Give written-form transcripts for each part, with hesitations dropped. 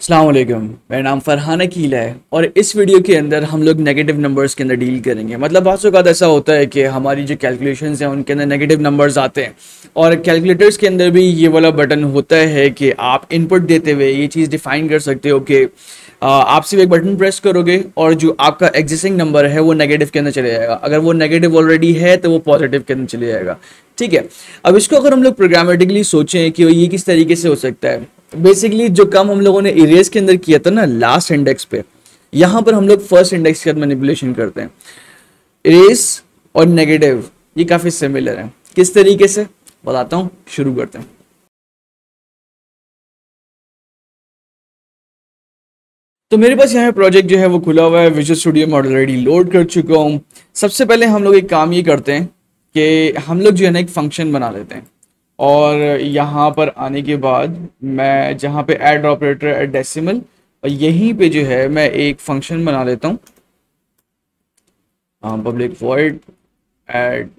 अस्सलाम वालेकुम। मेरा नाम फरहान अकील है और इस वीडियो के अंदर हम लोग नेगेटिव नंबर्स के अंदर डील करेंगे। मतलब बहुत औक़ात ऐसा होता है कि हमारी जो कैलकुलेशंस हैं उनके अंदर नेगेटिव नंबर्स आते हैं और कैलकुलेटर्स के अंदर भी ये वाला बटन होता है कि आप इनपुट देते हुए ये चीज़ डिफाइन कर सकते हो कि आप सिर्फ एक बटन प्रेस करोगे और जो आपका एग्जिस्टिंग नंबर है वो नेगेटिव के अंदर चले जाएगा। अगर वो नेगेटिव ऑलरेडी है तो वो पॉजिटिव के अंदर चले जाएगा। ठीक है, अब इसको अगर हम लोग प्रोग्रामेटिकली सोचें कि ये किस तरीके से हो सकता है, बेसिकली जो काम हम लोगों ने इरेज के अंदर किया था ना लास्ट इंडेक्स पे, यहां पर हम लोग फर्स्ट इंडेक्स के साथ मैनिपुलेशन करते हैं। इरेज और नेगेटिव ये काफी सिमिलर है। किस तरीके से बताता हूं, शुरू करते हैं। तो मेरे पास यहाँ प्रोजेक्ट जो है वो खुला हुआ है, विजुअल स्टूडियो में ऑलरेडी लोड कर चुका हूँ। सबसे पहले हम लोग एक काम ये करते हैं कि हम लोग जो है ना एक फंक्शन बना लेते हैं और यहाँ पर आने के बाद मैं जहाँ पे ऐड ऑपरेटर एट डेसिमल और यहीं पे जो है मैं एक फंक्शन बना लेता हूँ, पब्लिक वॉइड ऐड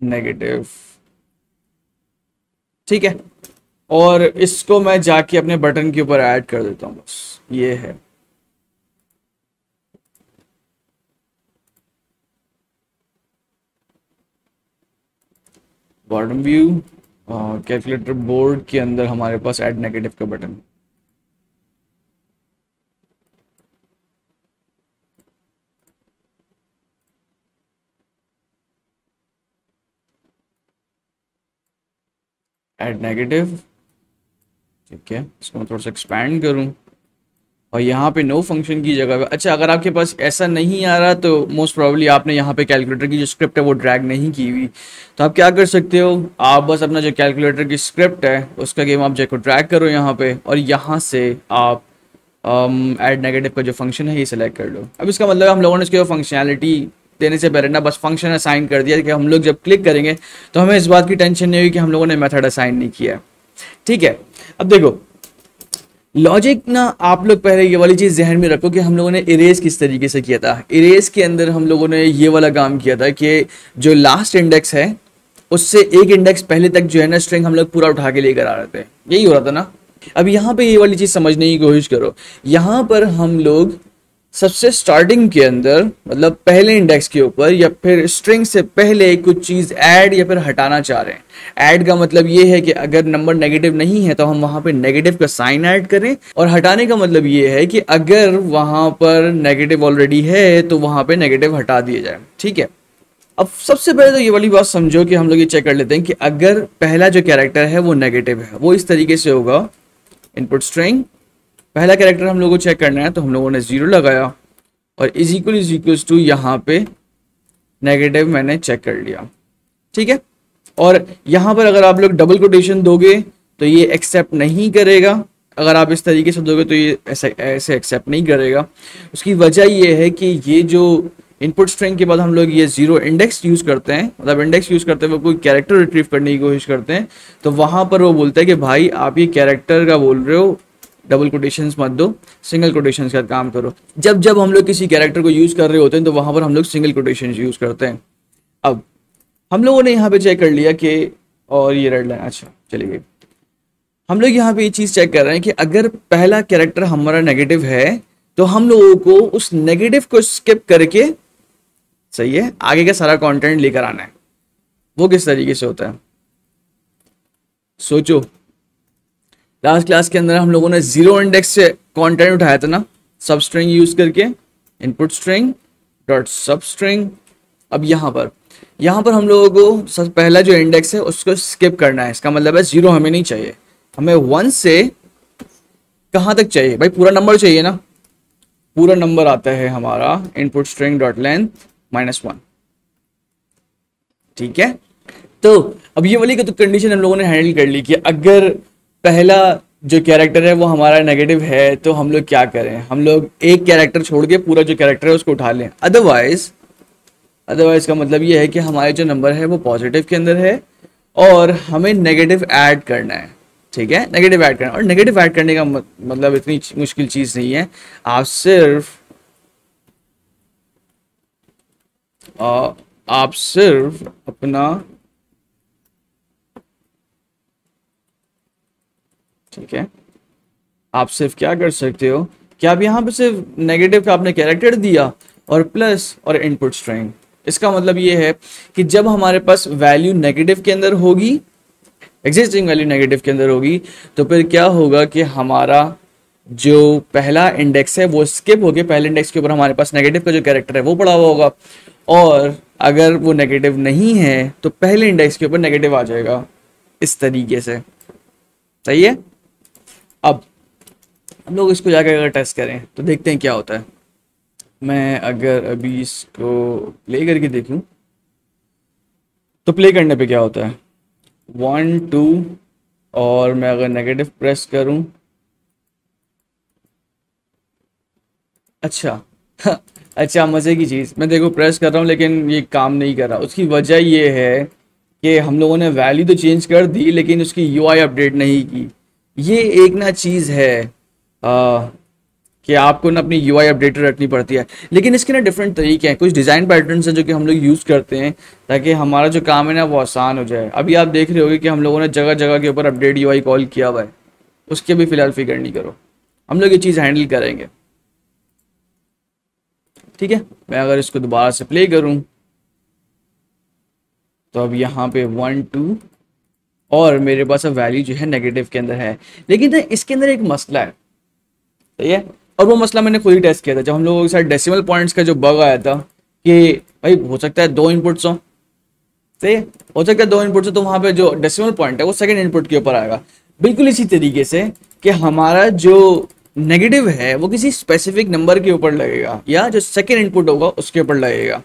नेगेटिव। ठीक है, और इसको मैं जाके अपने बटन के ऊपर ऐड कर देता हूँ। बस ये है। बॉटम व्यू कैलकुलेटर बोर्ड के अंदर हमारे पास ऐड नेगेटिव का बटन। Add negative. ठीक है, इसको मैं थोड़ा सा एक्सपैंड करूं और यहाँ पे नो फंक्शन की जगह पे, अच्छा अगर आपके पास ऐसा नहीं आ रहा तो मोस्ट प्रोबेबली आपने यहाँ पे कैलकुलेटर की जो स्क्रिप्ट है वो ड्रैग नहीं की हुई। तो आप क्या कर सकते हो, आप बस अपना जो कैलकुलेटर की स्क्रिप्ट है उसका गेम ऑब्जेक्ट को ड्रैग करो यहाँ पे और यहाँ से आप ऐड नेगेटिव का जो फंक्शन है ये सिलेक्ट कर लो। अब इसका मतलब हम लोगों ने इसके फंक्शनैलिटी देने से पहले ना बस फंक्शन असाइन कर दिया कि हम लोग जब क्लिक करेंगे तो हमें इस बात की टेंशन नहीं हुई कि हम लोगों ने मेथड असाइन नहीं किया। ठीक है, अब देखो लॉजिक ना, आप लोग पहले ये वाली चीज जहन में रखो कि हम लोगों ने इरेज किस तरीके से किया था। इरेज के अंदर हम लोगों ने ये वाला काम किया था कि जो लास्ट इंडेक्स है उससे एक इंडेक्स पहले तक जो है ना स्ट्रिंग हम लोग पूरा उठा के लेकर आ रहे थे। यही हो रहा था ना। अब यहाँ पे ये वाली चीज समझने की कोशिश करो। यहाँ पर हम लोग सबसे स्टार्टिंग के अंदर मतलब पहले इंडेक्स के ऊपर या फिर स्ट्रिंग से पहले कुछ चीज ऐड या फिर हटाना चाह रहे हैं। ऐड का मतलब ये है कि अगर नंबर नेगेटिव नहीं है तो हम वहां पे नेगेटिव का साइन ऐड करें, और हटाने का मतलब ये है कि अगर वहां पर नेगेटिव ऑलरेडी है तो वहां पे नेगेटिव हटा दिया जाए। ठीक है, अब सबसे पहले तो ये वाली बात समझो कि हम लोग ये चेक कर लेते हैं कि अगर पहला जो कैरेक्टर है वो नेगेटिव है, वो इस तरीके से होगा। इनपुट स्ट्रिंग पहला कैरेक्टर हम लोगों को चेक करना है तो हम लोगों ने 0 लगाया और इज इक्वल टू यहाँ पे नेगेटिव मैंने चेक कर लिया। ठीक है, और यहाँ पर अगर आप लोग डबल कोटेशन दोगे तो ये एक्सेप्ट नहीं करेगा। अगर आप इस तरीके से दोगे तो ये ऐसे एक्सेप्ट नहीं करेगा। उसकी वजह ये है कि ये जो इनपुट स्ट्रिंग के बाद हम लोग ये 0 इंडेक्स यूज करते हैं, मतलब इंडेक्स यूज करते हुए कोई कैरेक्टर रिट्रीव करने की कोशिश करते हैं, तो वहां पर वो बोलता है कि भाई आप ये कैरेक्टर का बोल रहे हो, डबल कोटेशंस मत दो, सिंगल कोटेशंस का काम करो। जब जब हम लोग किसी कैरेक्टर को यूज कर रहे होते हैं तो वहां पर हम लोग सिंगल कोटेशंस यूज करते हैं। अब हम लोगों ने यहाँ पे चेक कर लिया कि, और ये रेड लाइन अच्छा चली गई, हम लोग यहाँ पे ये चीज चेक कर रहे हैं कि अगर पहला कैरेक्टर हमारा नेगेटिव है तो हम लोगों को उस नेगेटिव को स्किप करके, सही है, आगे का सारा कंटेंट लेकर आना है। वो किस तरीके से होता है सोचो। लास्ट क्लास के अंदर हम लोगों ने 0 इंडेक्स से कंटेंट उठाया था ना, सब स्ट्रिंग यूज करके, input string dot sub string. अब यहाँ पर हम लोगों को सबसे पहला जो इंडेक्स है उसको स्किप करना है। इसका मतलब है 0 हमें नहीं चाहिए, हमें 1 से कहाँ तक चाहिए भाई, पूरा नंबर चाहिए ना। पूरा नंबर आता है हमारा इनपुट स्ट्रिंग डॉट लेंथ -1। ठीक है, तो अब ये वाली तो कंडीशन हम लोगों ने हैंडल कर ली कि अगर पहला जो कैरेक्टर है वो हमारा नेगेटिव है तो हम लोग क्या करें, हम लोग एक कैरेक्टर छोड़ के पूरा जो कैरेक्टर है उसको उठा लें। अदरवाइज का मतलब ये है कि हमारे जो नंबर है वो पॉजिटिव के अंदर है और हमें नेगेटिव ऐड करना है। ठीक है, नेगेटिव ऐड करना, और नेगेटिव ऐड करने का मतलब इतनी मुश्किल चीज नहीं है। आप सिर्फ अपना, ठीक है, आप सिर्फ क्या कर सकते हो कि आप यहाँ पे सिर्फ नेगेटिव का आपने कैरेक्टर दिया और प्लस और इनपुट स्ट्रिंग। इसका मतलब ये है कि जब हमारे पास वैल्यू नेगेटिव के अंदर होगी, एग्जिस्टिंग वैल्यू नेगेटिव के अंदर होगी, तो फिर क्या होगा कि हमारा जो पहला इंडेक्स है वो स्किप हो गया, पहले इंडेक्स के ऊपर हमारे पास नेगेटिव का जो कैरेक्टर है वो पड़ा हुआ होगा, और अगर वो नेगेटिव नहीं है तो पहले इंडेक्स के ऊपर नेगेटिव आ जाएगा, इस तरीके से। सही है। अब हम लोग इसको जाकर अगर टेस्ट करें तो देखते हैं क्या होता है। मैं अगर अभी इसको प्ले करके देखूं तो प्ले करने पे क्या होता है, 1 2, और मैं अगर नेगेटिव प्रेस करूं, अच्छा अच्छा मज़े की चीज़, मैं देखो प्रेस कर रहा हूँ लेकिन ये काम नहीं कर रहा। उसकी वजह ये है कि हम लोगों ने वैल्यू तो चेंज कर दी लेकिन उसकी यूआई अपडेट नहीं की। ये एक ना चीज़ है कि आपको ना अपनी यूआई अपडेटेड रखनी पड़ती है, लेकिन इसके ना डिफरेंट तरीके हैं, कुछ डिज़ाइन पैटर्न्स हैं जो कि हम लोग यूज़ करते हैं ताकि हमारा जो काम है ना वो आसान हो जाए। अभी आप देख रहे होगे कि हम लोगों ने जगह जगह के ऊपर अपडेट यूआई कॉल किया हुआ है, उसके भी फिलहाल फिक्र नहीं करो, हम लोग ये चीज़ हैंडल करेंगे। ठीक है, मैं अगर इसको दोबारा से प्ले करूं तो अब यहाँ पे 1 2, और मेरे पास अब वैल्यू जो है नेगेटिव के अंदर है, लेकिन इसके अंदर एक मसला है। सही है, और वो मसला मैंने खुद ही टेस्ट किया था जब हम लोगों के साथ डेसिमल पॉइंट्स का जो बग आया था कि भाई हो सकता है 2 इनपुट्स हो। सही है, हो सकता है 2 इनपुट्स हो तो वहाँ पे जो डेसिमल पॉइंट है वो सेकंड इनपुट के ऊपर आएगा। बिल्कुल इसी तरीके से कि हमारा जो नेगेटिव है वो किसी स्पेसिफिक नंबर के ऊपर लगेगा या जो सेकेंड इनपुट होगा उसके ऊपर लगेगा।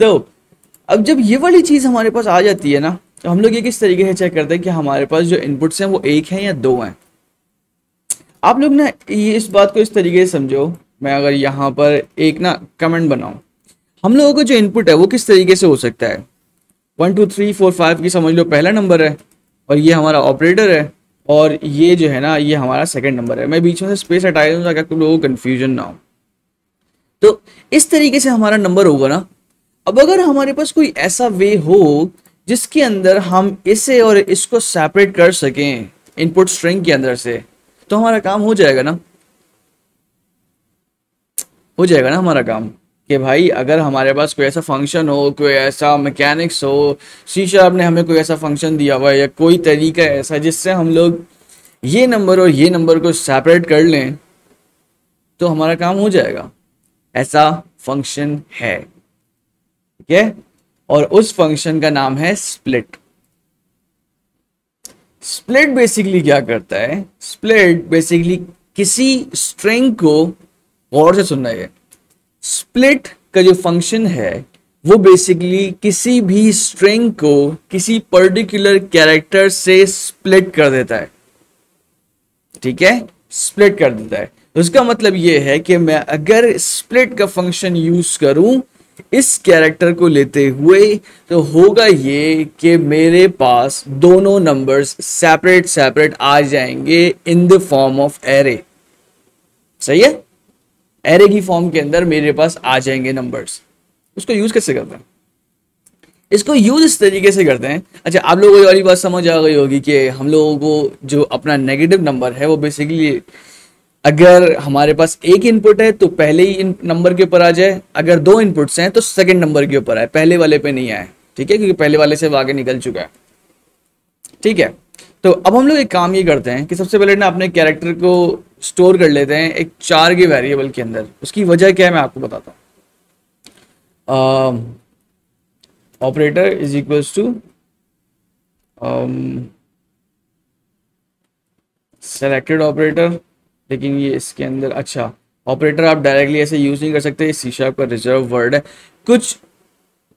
तो अब जब ये वाली चीज़ हमारे पास आ जाती है ना, तो हम लोग ये किस तरीके से चेक करते हैं कि हमारे पास जो इनपुट्स हैं वो 1 है या 2 हैं। आप लोग ना ये इस बात को इस तरीके से समझो, मैं अगर यहाँ पर एक ना कमेंट बनाऊं, हम लोगों का जो इनपुट है वो किस तरीके से हो सकता है, 1 2 3 4 5 की समझ लो पहला नंबर है, और ये हमारा ऑपरेटर है, और ये जो है ना ये हमारा सेकंड नंबर है। मैं बीच में से स्पेस हटा दूँ ताकि आप लोगों को कन्फ्यूजन ना हो। तो इस तरीके से हमारा नंबर होगा ना। अब अगर हमारे पास कोई ऐसा वे हो जिसके अंदर हम इसे और इसको सेपरेट कर सकें इनपुट स्ट्रिंग के अंदर से, तो हमारा काम हो जाएगा ना, हो जाएगा ना हमारा काम। कि भाई अगर हमारे पास कोई ऐसा फंक्शन हो, कोई ऐसा मैकेनिक्स हो, सी शार्प ने हमें कोई ऐसा फंक्शन दिया हुआ है या कोई तरीका ऐसा जिससे हम लोग ये नंबर और ये नंबर को सेपरेट कर लें, तो हमारा काम हो जाएगा। ऐसा फंक्शन है, ठीक है, और उस फंक्शन का नाम है स्प्लिट। स्प्लिट बेसिकली क्या करता है, स्प्लिट बेसिकली किसी स्ट्रिंग को, गौर से सुनना है, स्प्लिट का जो फंक्शन है वो बेसिकली किसी भी स्ट्रिंग को किसी पर्टिकुलर कैरेक्टर से स्प्लिट कर देता है। ठीक है, स्प्लिट कर देता है। उसका मतलब ये है कि मैं अगर स्प्लिट का फंक्शन यूज करूं इस कैरेक्टर को लेते हुए, तो होगा ये कि मेरे पास दोनों नंबर्स सेपरेट सेपरेट आ जाएंगे in the form of array. सही है, एरे की फॉर्म के अंदर मेरे पास आ जाएंगे नंबर्स। उसको यूज कैसे करते हैं, इसको यूज इस तरीके से करते हैं। अच्छा, आप लोगों को ये वाली बात समझ आ गई होगी कि हम लोगों को जो अपना नेगेटिव नंबर है वो बेसिकली अगर हमारे पास एक इनपुट है तो पहले ही नंबर के ऊपर आ जाए, अगर 2 इनपुट्स हैं तो सेकंड नंबर के ऊपर आए, पहले वाले पे नहीं आए। ठीक है, क्योंकि पहले वाले से वो आगे निकल चुका है। ठीक है, तो अब हम लोग एक काम ये करते हैं कि सबसे पहले ना अपने कैरेक्टर को स्टोर कर लेते हैं एक 4 के वेरिएबल के अंदर। उसकी वजह क्या है मैं आपको बताता हूँ। Operator is equals to selected operator, लेकिन ये इसके अंदर, अच्छा ऑपरेटर आप डायरेक्टली ऐसे यूज नहीं कर सकते, सी शार्प का रिजर्व वर्ड है। कुछ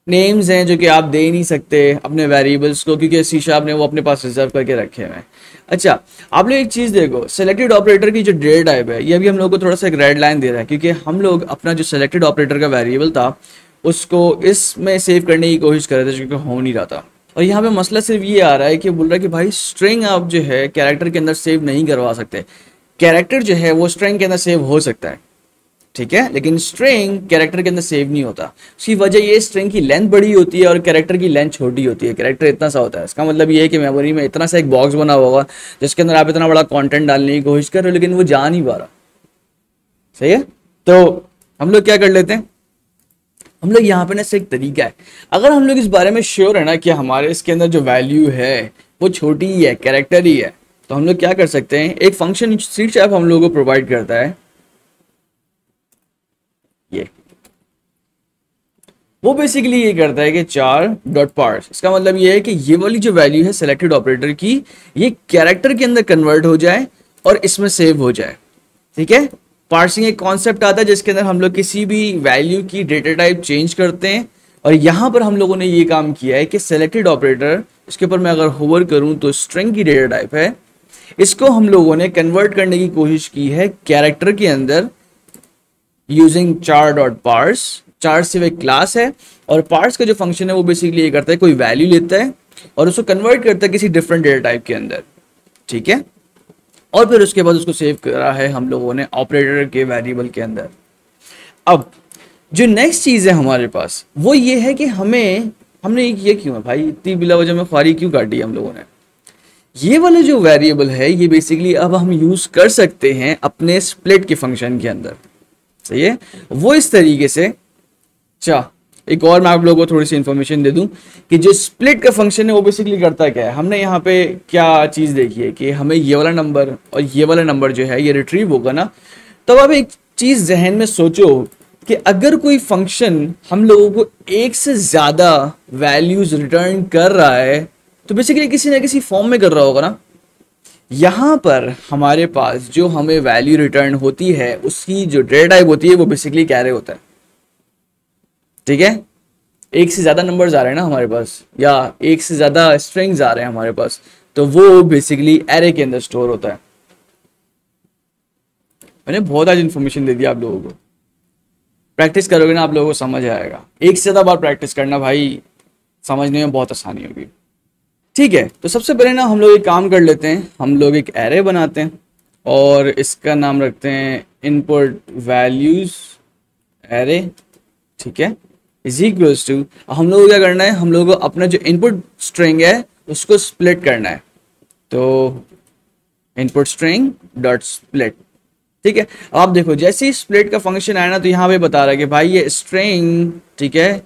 नेम्स हैं जो कि आप दे नहीं सकते अपने वेरिएबल्स को, क्योंकि सी शार्प ने वो अपने पास रिजर्व करके रखे हुए हैं। अच्छा, आप लोग एक चीज़ देखो, सेलेक्टेड ऑपरेटर की जो डेटा टाइप है ये अभी हम लोग को थोड़ा सा एक रेड लाइन दे रहा है, क्योंकि हम लोग अपना जो सेलेक्टेड ऑपरेटर का वेरिएबल था उसको इसमें सेव करने की कोशिश कर रहे थे, क्योंकि हो नहीं रहा था। और यहाँ पे मसला सिर्फ ये आ रहा है कि बोल रहा है कि भाई स्ट्रिंग आप जो है कैरेक्टर के अंदर सेव नहीं करवा सकते। कैरेक्टर जो है वो स्ट्रिंग के अंदर सेव हो सकता है, ठीक है, लेकिन स्ट्रिंग कैरेक्टर के अंदर सेव नहीं होता। उसकी वजह ये स्ट्रिंग की लेंथ बड़ी होती है और कैरेक्टर की लेंथ छोटी होती है। कैरेक्टर इतना सा होता है, इसका मतलब ये है कि मेमोरी में इतना सा एक बॉक्स बना हुआ होगा जिसके अंदर आप इतना बड़ा कंटेंट डालने की कोशिश कर रहे हो लेकिन वो जा नहीं पा रहा। सही है, तो हम लोग क्या कर लेते हैं, हम लोग यहाँ पे ना एक तरीका है, अगर हम लोग इस बारे में श्योर है ना कि हमारे इसके अंदर जो वैल्यू है वो छोटी ही है, कैरेक्टर ही है, तो हम लोग क्या कर सकते हैं, एक फंक्शन सी शार्प हम लोगों को प्रोवाइड करता है, ये वो बेसिकली ये करता है कि चार डॉट पार्स। इसका मतलब ये है कि ये वाली जो वैल्यू है सेलेक्टेड ऑपरेटर की, ये कैरेक्टर के अंदर कन्वर्ट हो जाए और इसमें सेव हो जाए। ठीक है, पार्सिंग एक कॉन्सेप्ट आता है जिसके अंदर हम लोग किसी भी वैल्यू की डेटा टाइप चेंज करते हैं, और यहां पर हम लोगों ने ये काम किया है कि सेलेक्टेड ऑपरेटर, इसके ऊपर मैं अगर होवर करूं तो स्ट्रिंग की डेटा टाइप है, इसको हम लोगों ने कन्वर्ट करने की कोशिश की है कैरेक्टर के अंदर यूजिंग चार डॉट पार्स। चार से एक क्लास है और पार्स का जो फंक्शन है वो बेसिकली ये करता है, कोई वैल्यू लेता है और उसको कन्वर्ट करता है किसी डिफरेंट डेटा टाइप के अंदर। ठीक है, और फिर उसके बाद उसको सेव करा है हम लोगों ने ऑपरेटर के वेरिएबल के अंदर। अब जो नेक्स्ट चीज है हमारे पास वो ये है कि हमने ये क्यों है भाई, इतनी बिला वजह में ख्वारी क्यों काटी हम लोगों ने। ये वाला जो वेरिएबल है ये बेसिकली अब हम यूज कर सकते हैं अपने स्प्लिट के फंक्शन के अंदर। सही है, वो इस तरीके से, अच्छा एक और मैं आप लोगों को थोड़ी सी इंफॉर्मेशन दे दूं कि जो स्प्लिट का फंक्शन है वो बेसिकली करता क्या है। हमने यहाँ पे क्या चीज देखी है कि हमें ये वाला नंबर और ये वाला नंबर जो है ये रिट्रीव होगा ना, तो अब एक चीज जहन में सोचो कि अगर कोई फंक्शन हम लोगों को एक से ज्यादा वैल्यूज रिटर्न कर रहा है तो बेसिकली किसी ना किसी फॉर्म में कर रहा होगा ना। यहां पर हमारे पास जो हमें वैल्यू रिटर्न होती है उसकी जो डेटा टाइप होती है वो बेसिकली कैरे होता है। ठीक है, एक से ज्यादा नंबर्स आ रहे हैं ना हमारे पास, या एक से ज्यादा स्ट्रिंग्स आ रहे हैं हमारे पास, तो वो बेसिकली एरे के अंदर स्टोर होता है। मैंने बहुत आज इंफॉर्मेशन दे दिया आप लोगों को, प्रैक्टिस करोगे ना आप लोगों को समझ आएगा। एक से ज्यादा बार प्रैक्टिस करना भाई, समझने में बहुत आसानी होगी। ठीक है, तो सबसे पहले ना हम लोग एक काम कर लेते हैं, हम लोग एक एरे बनाते हैं और इसका नाम रखते हैं इनपुट वैल्यूज एरे। ठीक है, इज इक्वल्स टू, हम लोग को क्या करना है, हम लोग को अपना जो इनपुट स्ट्रिंग है उसको स्प्लिट करना है, तो इनपुट स्ट्रिंग डॉट स्प्लिट। ठीक है, आप देखो जैसे ही स्प्लिट का फंक्शन आया ना तो यहाँ पे बता रहा है कि भाई ये स्ट्रिंग, ठीक है,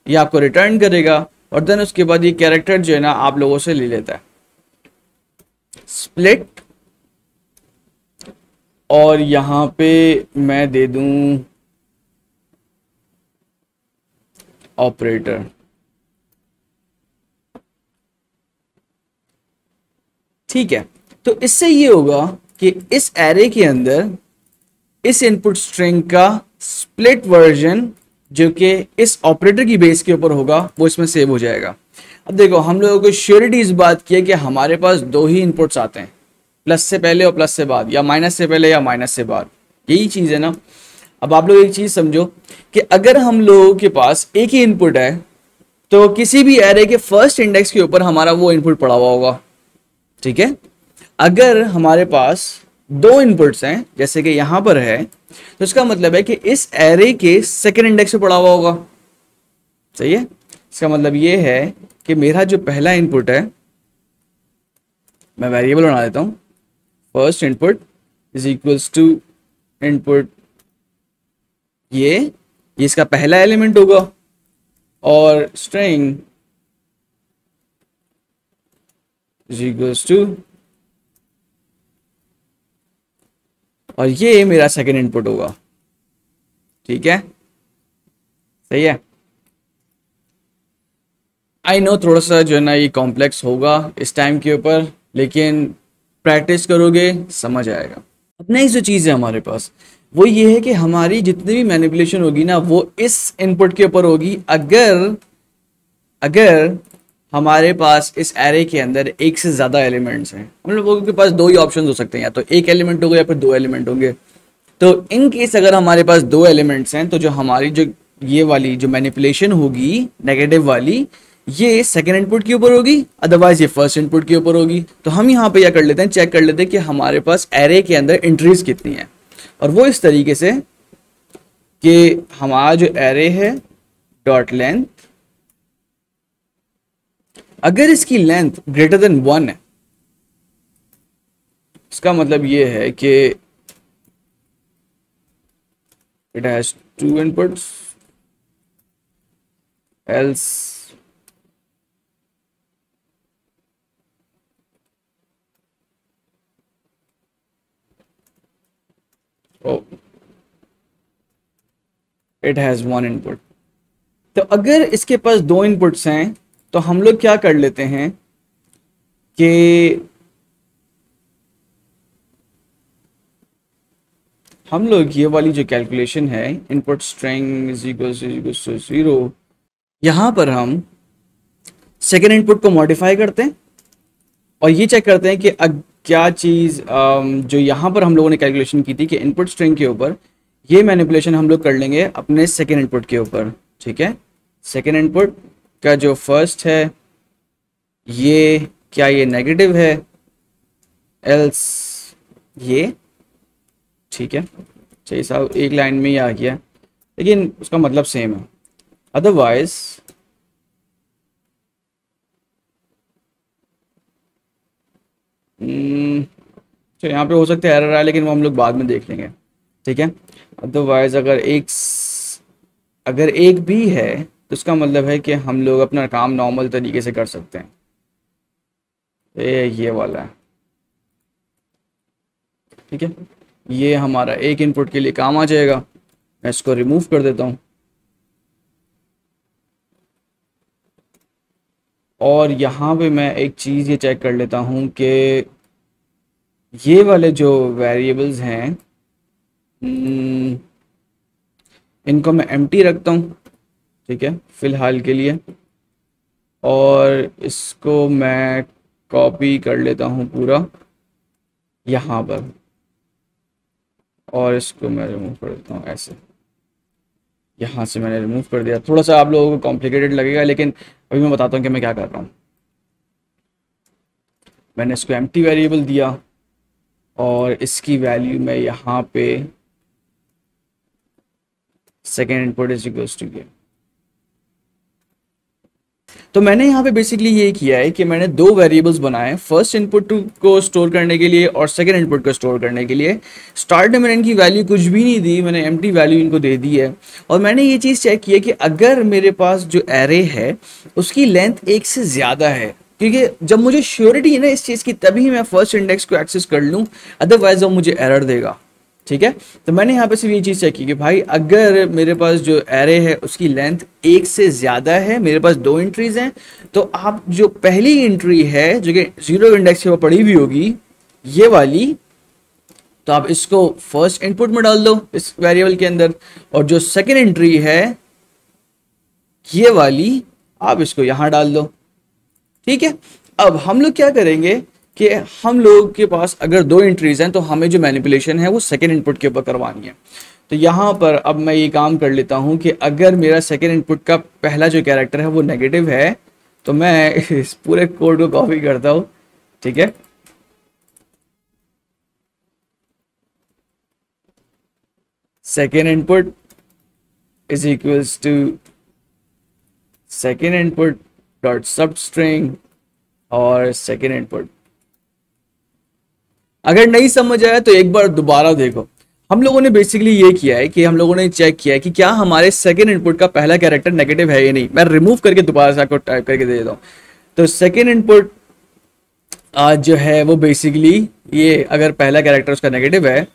ये आपको रिटर्न करेगा और देन उसके बाद ये कैरेक्टर जो है ना आप लोगों से ले लेता है स्प्लिट, और यहां पे मैं दे दूं ऑपरेटर। ठीक है, तो इससे ये होगा कि इस एरे के अंदर इस इनपुट स्ट्रिंग का स्प्लिट वर्जन जो कि इस ऑपरेटर की बेस के ऊपर होगा वो इसमें सेव हो जाएगा। अब देखो हम लोगों को श्योरिटी इस बात की है कि हमारे पास दो ही इनपुट्स आते हैं, प्लस से पहले और प्लस से बाद, या माइनस से पहले या माइनस से बाद, यही चीज है ना। अब आप लोग एक चीज समझो कि अगर हम लोगों के पास एक ही इनपुट है तो किसी भी एरे के फर्स्ट इंडेक्स के ऊपर हमारा वो इनपुट पड़ा हुआ होगा। ठीक है, अगर हमारे पास दो इनपुट्स हैं जैसे कि यहां पर है तो इसका मतलब है कि इस एरे के सेकंड इंडेक्स पे पड़ा हुआ होगा। सही है, इसका मतलब ये है कि मेरा जो पहला इनपुट है, मैं वेरिएबल बना देता हूं, first input is equals to input, ये इसका पहला एलिमेंट होगा, और स्ट्रिंग इज इक्वल्स टू, और ये मेरा सेकंड इनपुट होगा। ठीक है, सही है। आई नो थोड़ा सा जो है ना ये कॉम्प्लेक्स होगा इस टाइम के ऊपर, लेकिन प्रैक्टिस करोगे समझ आएगा। अब नेक्स्ट जो चीज़ है हमारे पास वो ये है कि हमारी जितनी भी मैनिपुलेशन होगी ना वो इस इनपुट के ऊपर होगी अगर हमारे पास इस एरे के अंदर एक से ज़्यादा एलिमेंट्स हैं। हम लोगों के पास दो ही ऑप्शन हो सकते हैं, या तो एक एलिमेंट होगा या फिर दो एलिमेंट होंगे। तो इन केस अगर हमारे पास दो एलिमेंट्स हैं तो जो हमारी जो ये वाली जो मैनिपुलेशन होगी नेगेटिव वाली, ये सेकेंड इनपुट के ऊपर होगी, अदरवाइज ये फर्स्ट इनपुट के ऊपर होगी। तो हम यहाँ पे क्या कर लेते हैं, चेक कर लेते हैं कि हमारे पास एरे के अंदर एंट्रीज कितनी है, और वो इस तरीके से कि हमारा जो एरे है डॉट लेंथ, अगर इसकी लेंथ ग्रेटर देन 1 है, इसका मतलब ये है कि it has 2 inputs, else it has 1 input. तो अगर इसके पास 2 इनपुट्स हैं तो हम लोग क्या कर लेते हैं कि हम लोग ये वाली जो कैलकुलेशन है input string is equals to 0, यहाँ पर हम सेकेंड इनपुट को मॉडिफाई करते हैं और ये चेक करते हैं कि क्या चीज़ जो यहाँ पर हम लोगों ने कैलकुलेशन की थी कि इनपुट स्ट्रिंग के ऊपर, ये मैनिपुलेशन हम लोग कर लेंगे अपने सेकेंड इनपुट के ऊपर। ठीक है, सेकेंड इनपुट का जो फर्स्ट है ये क्या ये नेगेटिव है, एल्स ये, ठीक है, चाहिए साहब एक लाइन में ही आ गया लेकिन उसका मतलब सेम है। अदरवाइज तो यहाँ पे हो सकता है एरर आए लेकिन वो हम लोग बाद में देख लेंगे। ठीक है, अदरवाइज अगर एक भी है तो उसका मतलब है कि हम लोग अपना काम नॉर्मल तरीके से कर सकते हैं। ये वाला है, ठीक है, ये हमारा एक इनपुट के लिए काम आ जाएगा। मैं इसको रिमूव कर देता हूँ और यहाँ पे मैं एक चीज़ ये चेक कर लेता हूँ कि ये वाले जो वेरिएबल्स हैं इनको मैं एम्प्टी रखता हूँ, ठीक है, फ़िलहाल के लिए, और इसको मैं कॉपी कर लेता हूँ पूरा यहाँ पर और इसको मैं रिमूव कर देता हूँ ऐसे। यहाँ से मैंने रिमूव कर दिया। थोड़ा सा आप लोगों को कॉम्प्लिकेटेड लगेगा लेकिन अभी मैं बताता हूँ कि मैं क्या कर रहा हूँ। मैंने इसको एम्प्टी वेरिएबल दिया और इसकी वैल्यू मैं यहाँ पे second input is equals to ये। तो मैंने यहाँ पे बेसिकली ये किया है कि मैंने 2 वेरिएबल्स बनाए, फर्स्ट इनपुट को स्टोर करने के लिए और सेकेंड इनपुट को स्टोर करने के लिए। स्टार्ट में मैंने इनकी वैल्यू कुछ भी नहीं दी, मैंने एम्प्टी वैल्यू इनको दे दी है और मैंने ये चीज़ चेक की है कि अगर मेरे पास जो एरे है उसकी लेंथ 1 से ज़्यादा है, क्योंकि जब मुझे श्योरिटी है ना इस चीज़ की तभी मैं फर्स्ट इंडेक्स को एक्सेस कर लूँ, अदरवाइज वो मुझे एरर देगा। ठीक है, तो मैंने यहाँ पे सिर्फ ये चीज़ चेक की कि भाई अगर मेरे पास जो एरे है उसकी लेंथ 1 से ज़्यादा है, मेरे पास 2 एंट्रीज हैं, तो आप जो पहली एंट्री है जो कि 0 इंडेक्स के ऊपर पड़ी हुई होगी ये वाली, तो आप इसको फर्स्ट इनपुट में डाल दो इस वेरिएबल के अंदर, और जो सेकेंड एंट्री है ये वाली आप इसको यहाँ डाल दो। ठीक है, अब हम लोग क्या करेंगे कि हम लोग के पास अगर 2 एंट्रीज हैं तो हमें जो मैनिपुलेशन है वो सेकेंड इनपुट के ऊपर करवानी है। तो यहाँ पर अब मैं ये काम कर लेता हूँ कि अगर मेरा सेकेंड इनपुट का पहला जो कैरेक्टर है वो नेगेटिव है तो मैं इस पूरे कोड को कॉपी करता हूँ। ठीक है, second input is equals to second input dot sub string और सेकेंड इनपुट। अगर नहीं समझ आया तो एक बार दोबारा देखो। हम लोगों ने बेसिकली ये किया है कि हम लोगों ने चेक किया है कि क्या हमारे सेकेंड इनपुट का पहला कैरेक्टर नेगेटिव है या नहीं। मैं रिमूव करके दोबारा से आपको टाइप करके दे देता हूँ। तो सेकेंड इनपुट जो है वो बेसिकली ये, अगर पहला कैरेक्टर उसका नेगेटिव है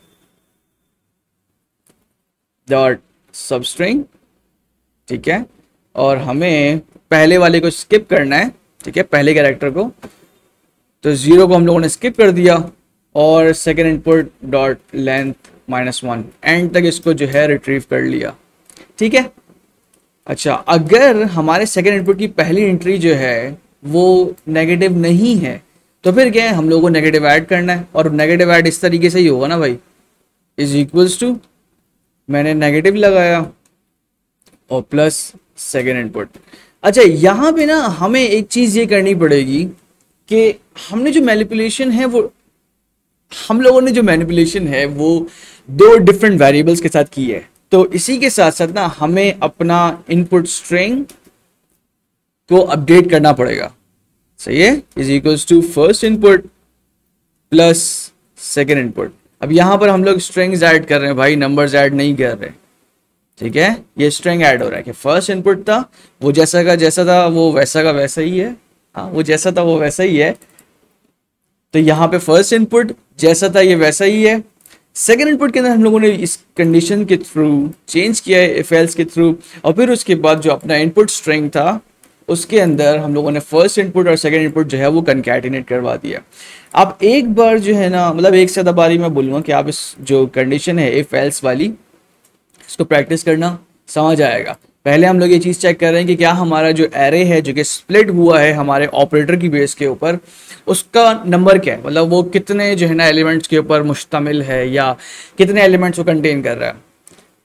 डॉट सब स्ट्रिंग, ठीक है, और हमें पहले वाले को स्किप करना है, ठीक है, पहले कैरेक्टर को, तो 0 को हम लोगों ने स्किप कर दिया और second input dot length -1 and तक इसको जो है रिट्रीव कर लिया। ठीक है, अच्छा, अगर हमारे सेकेंड इनपुट की पहली एंट्री जो है वो नेगेटिव नहीं है तो फिर क्या है, हम लोगों को नेगेटिव ऐड करना है, और नेगेटिव ऐड इस तरीके से ही होगा ना भाई, इज इक्वल्स टू, मैंने नेगेटिव लगाया और प्लस सेकेंड इनपुट। अच्छा, यहाँ पे ना हमें एक चीज़ ये करनी पड़ेगी कि हमने जो मैनिपुलेशन है वो, हम लोगों ने जो मैनिपुलेशन है वो 2 डिफरेंट वेरिएबल्स के साथ की है। तो इसी के साथ साथ ना हमें अपना इनपुट स्ट्रिंग को अपडेट करना पड़ेगा। सही है, is equals to first input plus second input. अब यहां पर हम लोग स्ट्रिंग्स ऐड कर रहे हैं भाई, नंबर्स ऐड नहीं कर रहे। ठीक है, ये स्ट्रिंग ऐड हो रहा है कि फर्स्ट इनपुट था वो जैसा का जैसा था वो वैसा का वैसा ही है। हाँ, वो जैसा था वो वैसा ही है। तो यहाँ पे फर्स्ट इनपुट जैसा था ये वैसा ही है। सेकेंड इनपुट के अंदर हम लोगों ने इस कंडीशन के थ्रू चेंज किया है, इफ एल्स के थ्रू, और फिर उसके बाद जो अपना इनपुट स्ट्रिंग था उसके अंदर हम लोगों ने फर्स्ट इनपुट और सेकेंड इनपुट जो है वो कंकैटिनेट करवा दिया। आप एक बार जो है ना, मतलब एक से ज़्यादा बारी मैं बोलूँगा कि आप इस जो कंडीशन है इफ एल्स वाली, इसको प्रैक्टिस करना, समझ आएगा। पहले हम लोग ये चीज़ चेक कर रहे हैं कि क्या हमारा जो एरे है जो कि स्प्लिट हुआ है हमारे ऑपरेटर की बेस के ऊपर, उसका नंबर क्या है, मतलब वो कितने जो है ना एलिमेंट्स के ऊपर मुश्तमिल है या कितने एलिमेंट्स वो कंटेन कर रहा है।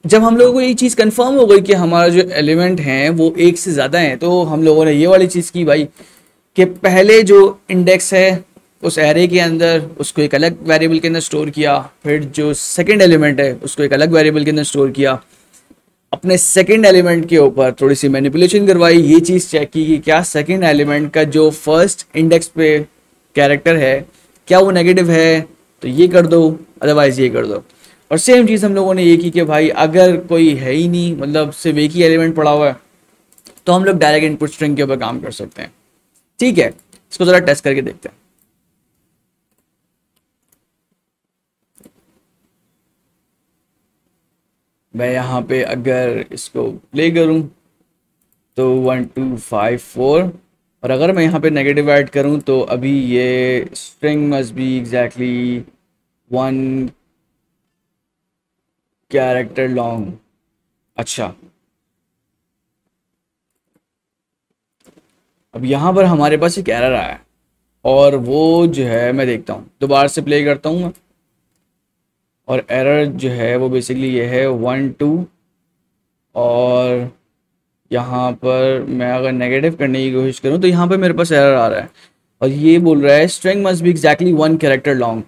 जब हम लोगों को ये चीज़ कंफर्म हो गई कि हमारा जो एलिमेंट हैं वो एक से ज़्यादा हैं, तो हम लोगों ने ये वाली चीज़ की भाई कि पहले जो इंडेक्स है उस एरे के अंदर उसको एक अलग वेरिएबल के अंदर स्टोर किया, फिर जो सेकंड एलिमेंट है उसको एक अलग वेरिएबल के अंदर स्टोर किया, अपने सेकंड एलिमेंट के ऊपर थोड़ी सी मैनिपुलेशन करवाई, ये चीज़ चेक की कि क्या सेकंड एलिमेंट का जो फर्स्ट इंडेक्स पे कैरेक्टर है क्या वो नेगेटिव है, तो ये कर दो, अदरवाइज ये कर दो। और सेम चीज़ हम लोगों ने ये की कि भाई अगर कोई है ही नहीं, मतलब सिर्फ एक ही एलिमेंट पड़ा हुआ है, तो हम लोग डायरेक्ट इनपुट स्ट्रिंग के ऊपर काम कर सकते हैं। ठीक है, इसको ज़रा टेस्ट करके देखते हैं। मैं यहाँ पे अगर इसको प्ले करूँ तो 1 2 5 4, और अगर मैं यहाँ पे नेगेटिव ऐड करूँ तो अभी ये string must be exactly 1 character long. अच्छा, अब यहाँ पर हमारे पास एक एरर आया है और वो जो है मैं देखता हूँ, दोबारा से प्ले करता हूँ मैं, और एरर जो है वो बेसिकली ये है 1 2, और यहाँ पर मैं अगर नेगेटिव करने की कोशिश करूँ तो यहाँ पे मेरे पास एरर आ रहा है और ये बोल रहा है string must be exactly 1 character long.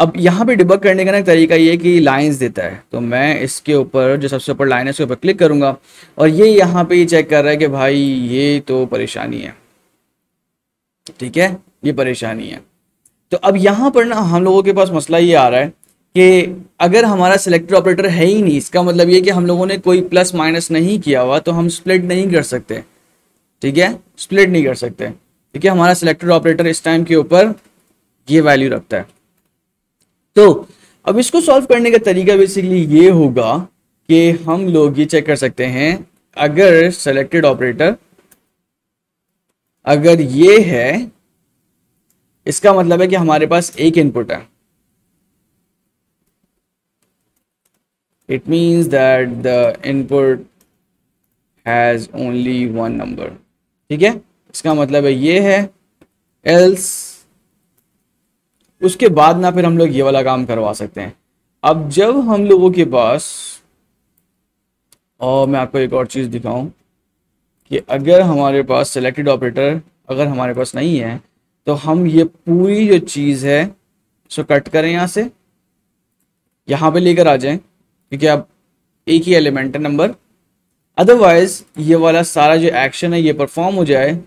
अब यहाँ पे डिबग करने का ना तरीका ये है कि लाइंस देता है, तो मैं इसके ऊपर जो सबसे ऊपर लाइन है उसके ऊपर क्लिक करूँगा और ये यहाँ पे ये चेक कर रहा है कि भाई ये तो परेशानी है। ठीक है, ये परेशानी है। तो अब यहाँ पर ना हम लोगों के पास मसला ये आ रहा है कि अगर हमारा सिलेक्टर ऑपरेटर है ही नहीं, इसका मतलब ये कि हम लोगों ने कोई प्लस माइनस नहीं किया हुआ, तो हम स्प्लिट नहीं कर सकते। ठीक है, स्प्लिट नहीं कर सकते क्योंकि हमारा सिलेक्टर ऑपरेटर इस टाइम के ऊपर ये वैल्यू रखता है। तो अब इसको सॉल्व करने का तरीका बेसिकली ये होगा कि हम लोग ये चेक कर सकते हैं, अगर सेलेक्टेड ऑपरेटर अगर ये है, इसका मतलब है कि हमारे पास एक इनपुट है। It means that the input has only one number. ठीक है, इसका मतलब है ये है, एल्स उसके बाद ना फिर हम लोग ये वाला काम करवा सकते हैं। अब जब हम लोगों के पास, और मैं आपको एक और चीज़ दिखाऊं कि अगर हमारे पास सेलेक्टेड ऑपरेटर अगर हमारे पास नहीं है, तो हम ये पूरी जो चीज़ है इसको कट करें, यहाँ से यहाँ पे लेकर आ जाएं, क्योंकि अब एक ही एलिमेंट है नंबर, अदरवाइज ये वाला सारा जो एक्शन है ये परफॉर्म हो जाए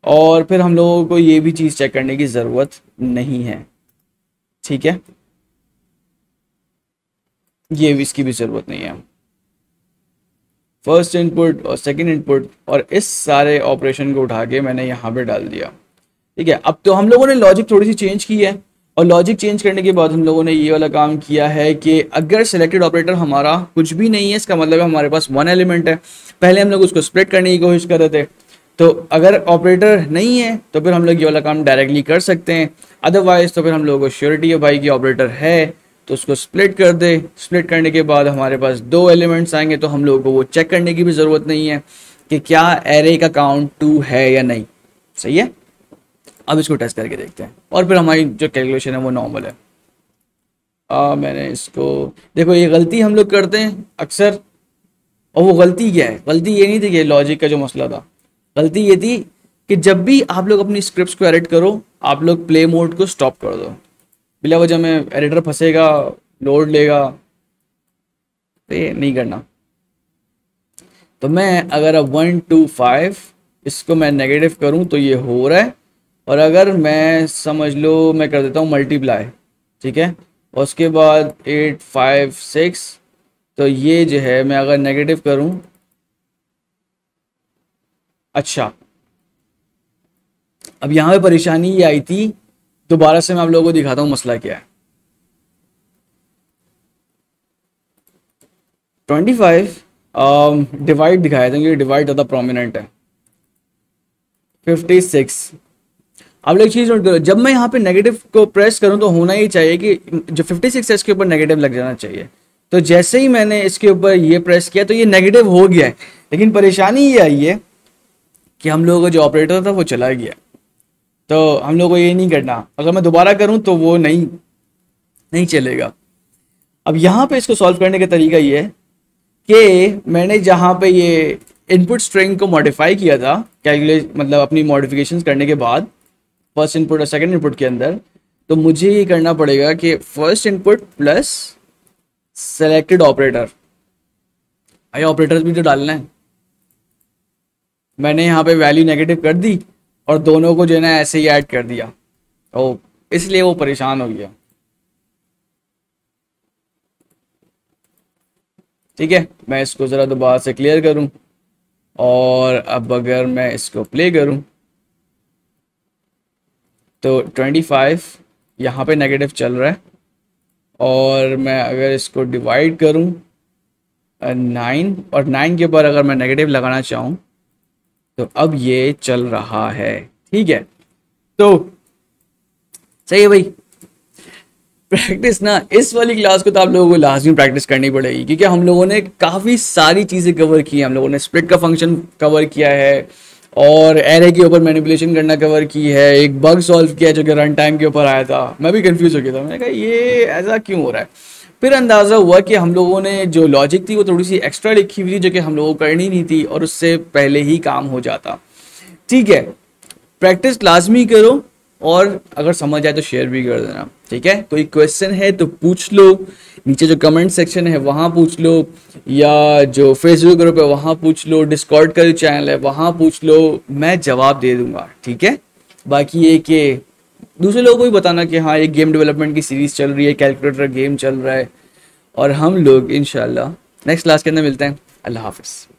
और फिर हम लोगों को ये भी चीज़ चेक करने की ज़रूरत नहीं है। ठीक है, ये भी इसकी भी ज़रूरत नहीं है। फर्स्ट इनपुट और सेकंड इनपुट और इस सारे ऑपरेशन को उठा के मैंने यहाँ पे डाल दिया। ठीक है, अब तो हम लोगों ने लॉजिक थोड़ी सी चेंज की है, और लॉजिक चेंज करने के बाद हम लोगों ने ये वाला काम किया है कि अगर सिलेक्टेड ऑपरेटर हमारा कुछ भी नहीं है, इसका मतलब है हमारे पास वन एलिमेंट है। पहले हम लोग उसको स्प्लिट करने की कोशिश कर रहे थे, तो अगर ऑपरेटर नहीं है तो फिर हम लोग ये वाला काम डायरेक्टली कर सकते हैं, अदरवाइज तो फिर हम लोगों को श्योरिटी है भाई कि ऑपरेटर है तो उसको स्प्लिट कर दे। स्प्लिट करने के बाद हमारे पास दो एलिमेंट्स आएंगे, तो हम लोगों को वो चेक करने की भी ज़रूरत नहीं है कि क्या एरे का काउंट 2 है या नहीं। सही है, अब इसको टेस्ट करके देखते हैं और फिर हमारी जो कैलकुलेशन है वो नॉर्मल है। मैंने इसको देखो, ये गलती हम लोग करते हैं अक्सर, और वो गलती क्या है, गलती ये नहीं थी कि लॉजिक का जो मसला था, गलती ये थी कि जब भी आप लोग अपनी स्क्रिप्ट्स को एडिट करो, आप लोग प्ले मोड को स्टॉप कर दो। बिला वजह में एडिटर फंसेगा, लोड लेगा, तो ये नहीं करना। तो मैं अगर अब 1 2 5 इसको मैं नेगेटिव करूं तो ये हो रहा है, और अगर मैं समझ लो मैं कर देता हूँ मल्टीप्लाई, ठीक है, और उसके बाद 8 5 6, तो ये जो है मैं अगर नेगेटिव करूं, अच्छा अब यहाँ पे परेशानी ये आई थी, दोबारा से मैं आप लोगों को दिखाता हूँ मसला क्या है। 25 डिवाइड दिखाया था, ये डिवाइड ज़्यादा प्रोमिनेंट है। 56, अब एक चीज़ नोट करो, जब मैं यहाँ पे नेगेटिव को प्रेस करूँ तो होना ही चाहिए कि जो 56 है इसके ऊपर नेगेटिव लग जाना चाहिए। तो जैसे ही मैंने इसके ऊपर ये प्रेस किया तो ये नेगेटिव हो गया है, लेकिन परेशानी ये आई है कि हम लोगों का जो ऑपरेटर था वो चला गया। तो हम लोग को ये नहीं करना, अगर मैं दोबारा करूँ तो वो नहीं चलेगा। अब यहाँ पे इसको सॉल्व करने का तरीका ये है कि मैंने जहाँ पे ये इनपुट स्ट्रिंग को मॉडिफाई किया था, कैलकुलेट मतलब अपनी मॉडिफिकेशंस करने के बाद फर्स्ट इनपुट और सेकंड इनपुट के अंदर, तो मुझे ये करना पड़ेगा कि first input plus selected operator, I operators भी तो डालना है। मैंने यहाँ पे वैल्यू नेगेटिव कर दी और दोनों को जो है ना ऐसे ही ऐड कर दिया, तो इसलिए वो परेशान हो गया। ठीक है, मैं इसको ज़रा दोबारा से क्लियर करूं, और अब अगर मैं इसको प्ले करूं तो 25 यहाँ पे नेगेटिव चल रहा है, और मैं अगर इसको डिवाइड करूं 9, और 9 के ऊपर अगर मैं नेगेटिव लगाना चाहूँ तो अब ये चल रहा है। ठीक है, तो सही है भाई। प्रैक्टिस ना, इस वाली क्लास को तो आप लोगों को लाजमी प्रैक्टिस करनी पड़ेगी, क्योंकि हम लोगों ने काफ़ी सारी चीज़ें कवर की हैं। हम लोगों ने स्प्लिट का फंक्शन कवर किया है, और एरे के ऊपर मैनिपुलेशन करना कवर की है, एक बग सॉल्व किया जो कि रन टाइम के ऊपर आया था। मैं भी कंफ्यूज हो गया था, मैंने कहा ये ऐसा क्यों हो रहा है। फिर अंदाज़ा हुआ कि हम लोगों ने जो लॉजिक थी वो थोड़ी सी एक्स्ट्रा लिखी हुई थी जो कि हम लोगों को करनी नहीं थी, और उससे पहले ही काम हो जाता। ठीक है, प्रैक्टिस लाजमी करो, और अगर समझ आए तो शेयर भी कर देना। ठीक है, कोई क्वेश्चन है तो पूछ लो, नीचे जो कमेंट सेक्शन है वहाँ पूछ लो, या जो फेसबुक ग्रुप है वहाँ पूछ लो, डिस्कॉर्ड का जो चैनल है वहाँ पूछ लो, मैं जवाब दे दूंगा। ठीक है, बाकी ये कि दूसरे लोगों को भी बताना कि हाँ, एक गेम डेवलपमेंट की सीरीज चल रही है, कैलकुलेटर गेम चल रहा है, और हम लोग इंशाल्लाह नेक्स्ट क्लास के अंदर मिलते हैं। अल्लाह हाफिज़।